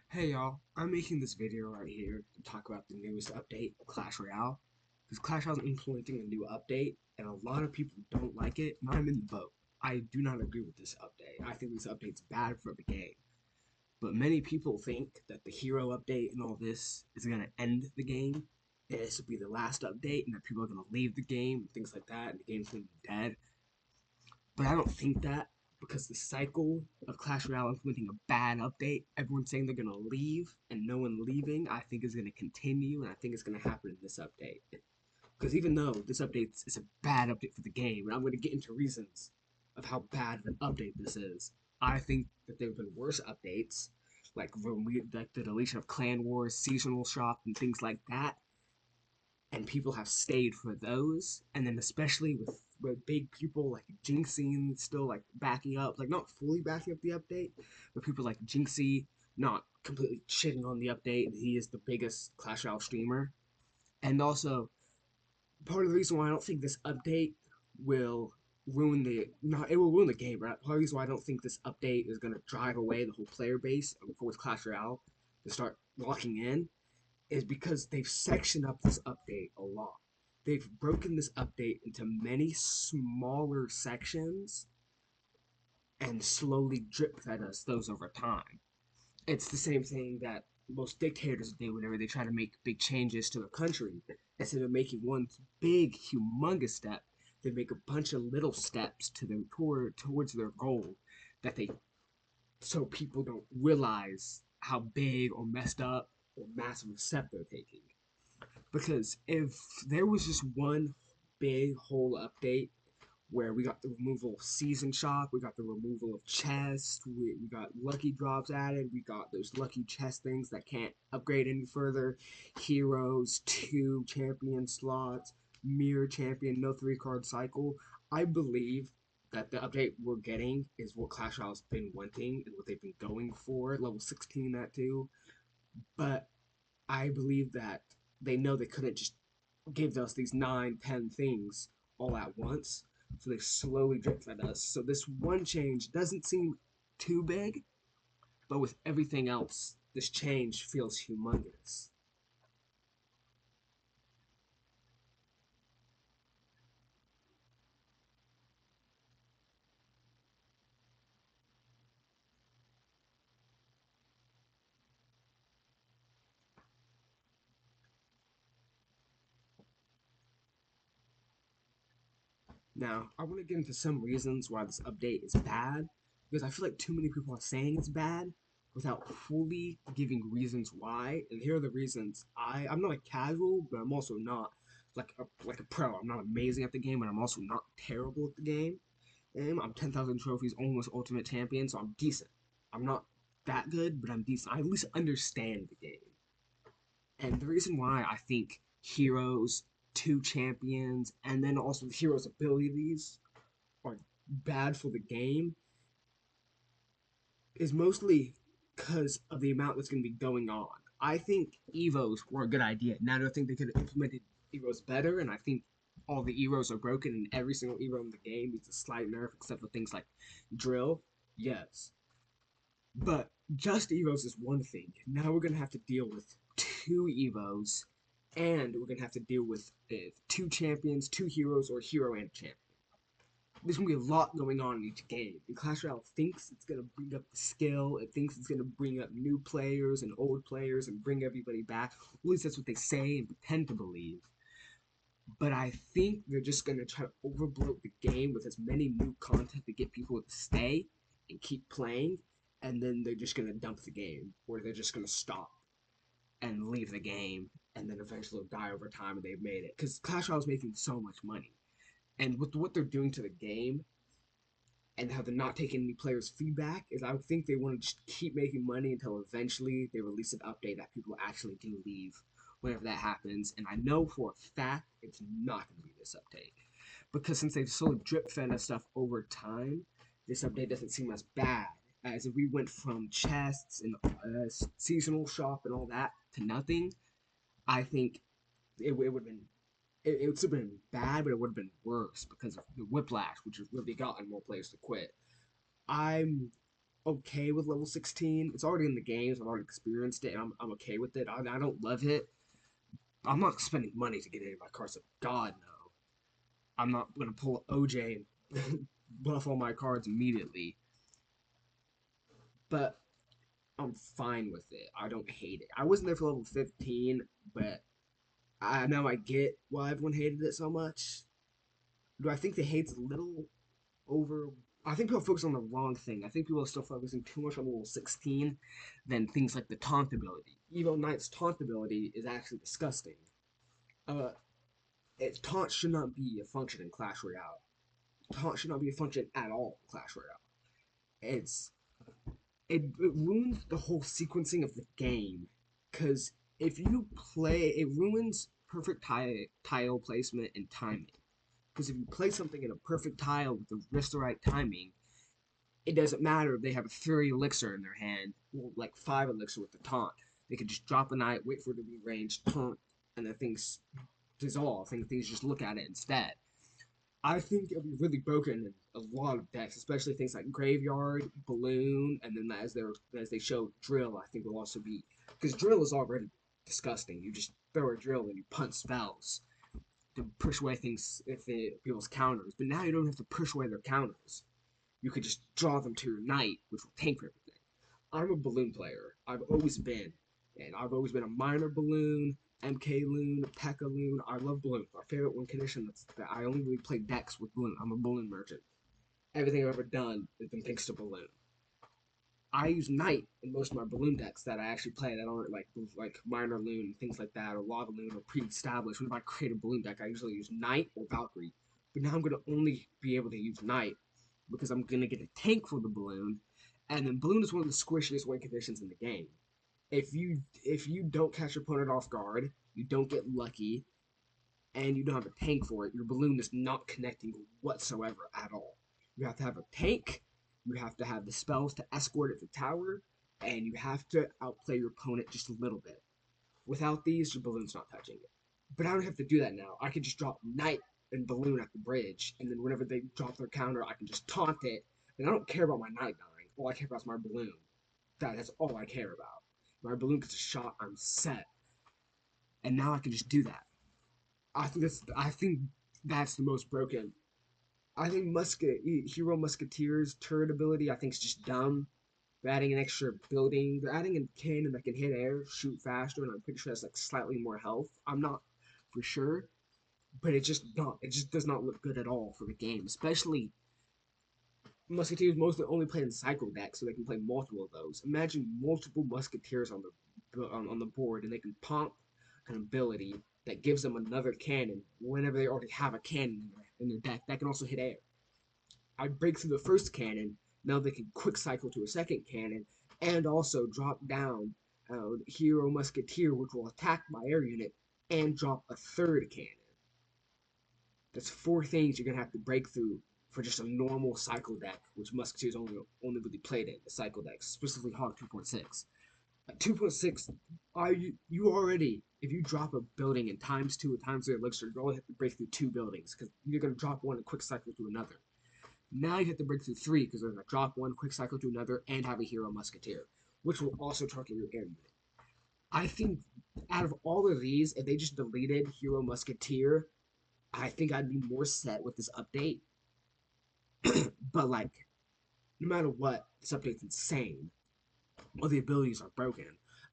Hey y'all, I'm making this video right here to talk about the newest update of Clash Royale. Because Clash Royale is implementing a new update, and a lot of people don't like it, and I'm in the boat. I do not agree with this update. I think this update's bad for the game. But many people think that the hero update and all this is going to end the game, and this will be the last update, and that people are going to leave the game, and things like that, and the game's going to be dead. But I don't think that because the cycle of Clash Royale implementing a bad update, everyone saying they're going to leave and no one leaving, I think is going to continue, and I think it's going to happen in this update. Because even though this update is a bad update for the game, and I'm going to get into reasons of how bad of an update this is, I think that there have been worse updates, like the deletion of Clan Wars, Seasonal Shop, and things like that, and people have stayed for those. And then especially with big people like Jinxie still like backing up, like not fully backing up the update, but people like Jinxie not completely shitting on the update. He is the biggest Clash Royale streamer, and also part of the reason why I don't think this update will ruin the not it will ruin the game, right? Part of the reason why I don't think this update is gonna drive away the whole player base with Clash Royale to start locking in is because they've sectioned up this update a lot. They've broken this update into many smaller sections and slowly drip fed us those over time. It's the same thing that most dictators do whenever they try to make big changes to a country. Instead of making one big, humongous step, they make a bunch of little steps towards their goal that they so people don't realize how big or messed up or massive a step they're taking. Because if there was just one big whole update where we got the removal of season shock, we got the removal of chest, we got lucky drops added, we got those lucky chest things that can't upgrade any further, heroes, 2 champion slots, mirror champion, no 3 card cycle. I believe that the update we're getting is what Clash Royale's been wanting and what they've been going for, level 16 that too. But I believe that they know they couldn't just give us these 9, 10 things all at once. So they slowly drip fed us. So this one change doesn't seem too big, but with everything else, this change feels humongous. Now, I want to get into some reasons why this update is bad, because I feel like too many people are saying it's bad without fully giving reasons why. And here are the reasons. I'm not a casual, but I'm also not like a pro. I'm not amazing at the game, but I'm also not terrible at the game. And I'm 10,000 trophies, almost ultimate champion, so I'm decent. I'm not that good, but I'm decent. I at least understand the game. And the reason why I think heroes, 2 champions, and then also the heroes' abilities are bad for the game is mostly because of the amount that's going to be going on. I think Evos were a good idea. Now, I think they could have implemented Evos better, and I think all the Evos are broken, and every single Evo in the game needs a slight nerf, except for things like Drill. Yes. But just Evos is one thing. Now we're going to have to deal with 2 Evos, and we're going to have to deal with 2 champions, 2 heroes, or hero and champion. There's gonna be a lot going on in each game. And Clash Royale thinks it's gonna bring up the skill. It thinks it's gonna bring up new players and old players and bring everybody back. At least that's what they say and pretend to believe. But I think they're just gonna try to overbloat the game with as many new content to get people to stay and keep playing, and then they're just gonna dump the game, or they're just gonna stop and leave the game, and then eventually it'll die over time and they've made it. Because Clash Royale is making so much money, and with what they're doing to the game, and how they're not taking any players' feedback is I think they want to just keep making money until eventually they release an update that people actually do leave whenever that happens. And I know for a fact it's not going to be this update because since they've slowly drip fed us stuff over time, this update doesn't seem as bad as if we went from chests and seasonal shop and all that to nothing. I think it would have been it would have been bad, but it would have been worse because of the whiplash, which has really gotten more players to quit. I'm okay with level 16. It's already in the games. I've already experienced it, and I'm okay with it. I don't love it. I'm not spending money to get any of my cards. So God, no. I'm not going to pull OJ and buff all my cards immediately. But I'm fine with it. I don't hate it. I wasn't there for level 15, but I now I get why everyone hated it so much. Do I think the hate's a little over? I think people focus on the wrong thing. I think people are still focusing too much on level 16 than things like the taunt ability. Evo Knight's taunt ability is actually disgusting. Uh, taunt should not be a function in Clash Royale. Taunt should not be a function at all in Clash Royale. It's it ruins the whole sequencing of the game because if you play, it ruins perfect tile placement and timing. Because if you play something in a perfect tile with just the right timing, it doesn't matter if they have a 3 elixir in their hand, well, like 5 elixir with the taunt. They could just drop a knight, wait for it to be ranged, taunt, and then things dissolve. Things just look at it instead. I think it'll be really broken in a lot of decks, especially things like Graveyard, Balloon, and then as they show Drill, I think will also be because Drill is already disgusting. You just throw a drill and you punch spells to push away people's counters. But now you don't have to push away their counters. You could just draw them to your knight, which will tank for everything. I'm a balloon player. I've always been, and I've always been a minor balloon, MK loon, P.E.K.K.A. loon. I love balloons. My favorite win condition that I only really play decks with balloon. I'm a balloon merchant. Everything I've ever done has been thanks to balloon. I use knight in most of my balloon decks that I actually play that aren't like minor loon and things like that or lava loon or pre-established. When I create a balloon deck, I usually use knight or Valkyrie. But now I'm gonna only be able to use knight because I'm gonna get a tank for the balloon, and then balloon is one of the squishiest win conditions in the game. If you don't catch your opponent off guard, you don't get lucky, and you don't have a tank for it, your balloon is not connecting whatsoever at all. You have to have a tank, you have to have the spells to escort it to tower, and you have to outplay your opponent just a little bit. Without these, your balloon's not touching it. But I don't have to do that now. I can just drop Knight and Balloon at the bridge, and then whenever they drop their counter, I can just taunt it, and I don't care about my Knight dying. All I care about is my balloon. That's all I care about. My balloon gets a shot, I'm set. And now I can just do that. I think that's the most broken. I think Hero Musketeer's turret ability I think is just dumb. They're adding an extra building. They're adding a cannon that can hit air, shoot faster, and I'm pretty sure that's like slightly more health. I'm not for sure, but it just does not look good at all for the game. Especially Musketeers mostly only play in cycle decks, so they can play multiple of those. Imagine multiple Musketeers on the board, and they can pump an ability that gives them another cannon whenever they already have a cannon in their deck that can also hit air. I break through the first cannon, now they can quick cycle to a second cannon, and also drop down Hero Musketeer, which will attack my air unit, and drop a third cannon. That's 4 things you're gonna have to break through for just a normal cycle deck, which Musketeers only really played in the cycle decks, specifically Hog 2.6. At 2.6, you already if you drop a building in times 2 or times 3 elixir, you only have to break through 2 buildings because you're gonna drop one and quick cycle to another. Now you have to break through 3 because they're gonna drop one, quick cycle to another, and have a Hero Musketeer, which will also target your air unit. I think out of all of these, if they just deleted Hero Musketeer, I think I'd be more set with this update. But like, no matter what, this update's insane. All the abilities are broken.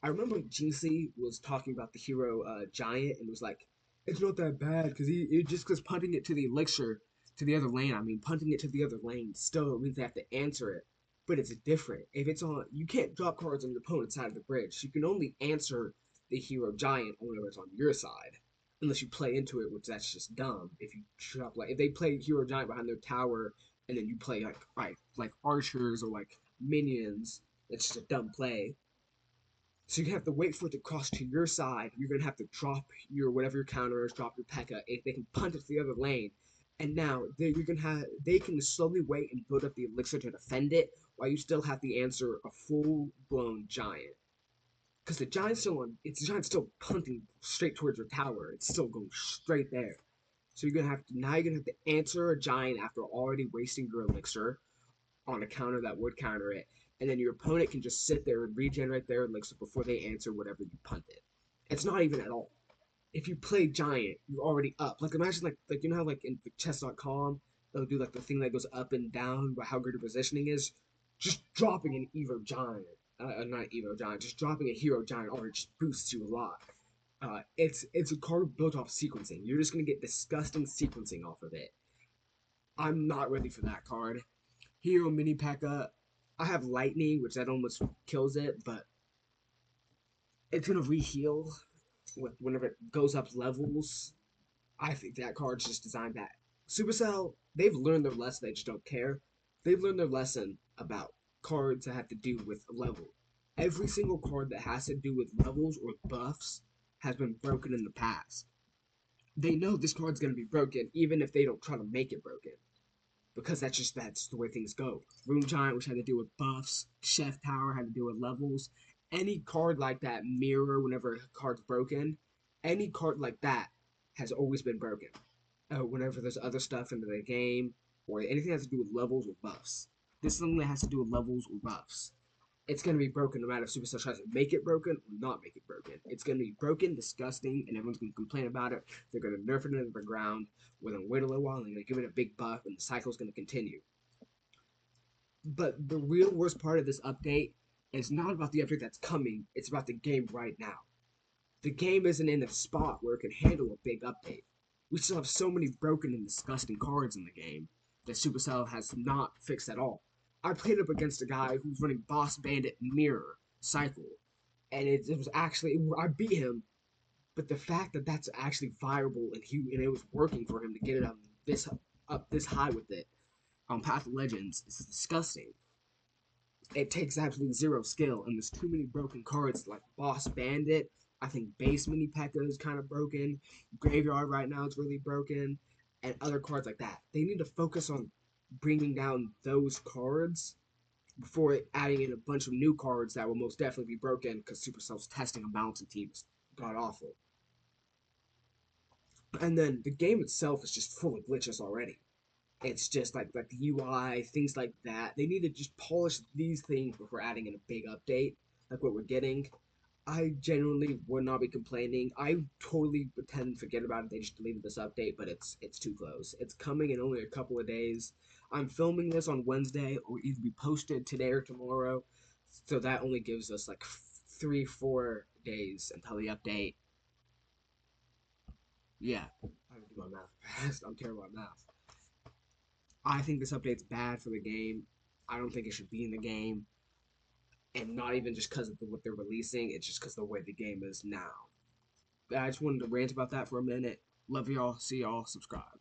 I remember GC was talking about the hero Giant and was like, it's not that bad because just because punting it to the elixir to the other lane, I mean punting it to the other lane still means they have to answer it. But it's different. If it's on, you can't drop cards on your opponent's side of the bridge. You can only answer the hero Giant whenever it's on your side, unless you play into it, which that's just dumb. If you drop like if they play hero Giant behind their tower and then you play like archers or like minions, it's just a dumb play. So you have to wait for it to cross to your side. You're gonna have to drop your whatever your counter is, drop your P.E.K.K.A. If they can punt it to the other lane, and now they can slowly wait and build up the elixir to defend it, while you still have to answer a full blown giant. Because the giant's still punting straight towards your tower. It's still going straight there. So you're gonna have to answer a giant after already wasting your elixir, on a counter that would counter it, and then your opponent can just sit there and regenerate their elixir before they answer whatever you punted. It's not even at all. If you play giant, you're already up. Like imagine like you know how like in chess.com they'll do like the thing that goes up and down by how good your positioning is. Just dropping an Evo giant, not Evo giant, just dropping a hero giant already just boosts you a lot. It's a card built off sequencing. You're just gonna get disgusting sequencing off of it. I'm not ready for that card. Hero mini P.E.K.K.A. I have lightning, which that almost kills it, but it's gonna reheal with whenever it goes up levels. I think that card's just designed that. Supercell, they've learned their lesson, they just don't care. They've learned their lesson about cards that have to do with level. Every single card that has to do with levels or buffs has been broken in the past. They know this card's gonna be broken, even if they don't try to make it broken. Because that's the way things go. Room Giant, which had to do with buffs, Chef Tower had to do with levels. Any card like that, Mirror, whenever a card's broken, any card like that has always been broken. Whenever there's other stuff in the game, or anything that has to do with levels or buffs. This is something that has to do with levels or buffs. It's going to be broken no matter if Supercell tries to make it broken or not make it broken. It's going to be broken, disgusting, and everyone's going to complain about it. They're going to nerf it into the ground. We're going to wait a little while, and they're going to give it a big buff, and the cycle's going to continue. But the real worst part of this update is not about the update that's coming, it's about the game right now. The game isn't in a spot where it can handle a big update. We still have so many broken and disgusting cards in the game that Supercell has not fixed at all. I played up against a guy who's running Boss Bandit Mirror Cycle, and it was actually I beat him. But the fact that that's actually viable and it was working for him to get it up this high with it on Path of Legends is disgusting. It takes absolutely zero skill, and there's too many broken cards like Boss Bandit. I think Base Mini P.E.K.K.A. is kind of broken. Graveyard right now is really broken, and other cards like that. They need to focus on bringing down those cards before adding in a bunch of new cards that will most definitely be broken because Supercell's testing and balancing teams god awful. And then the game itself is just full of glitches already. It's just like the UI, things like that. They need to just polish these things before adding in a big update, like what we're getting. I genuinely would not be complaining. I totally pretend to forget about it. They just deleted this update, but it's too close. It's coming in only a couple of days. I'm filming this on Wednesday, or either be posted today or tomorrow. So that only gives us like 3-4 days until the update. Yeah, I have to do my math fast. I'm terrible at math. I think this update's bad for the game. I don't think it should be in the game. And not even just because of what they're releasing, it's just because of the way the game is now. I just wanted to rant about that for a minute. Love y'all. See y'all. Subscribe.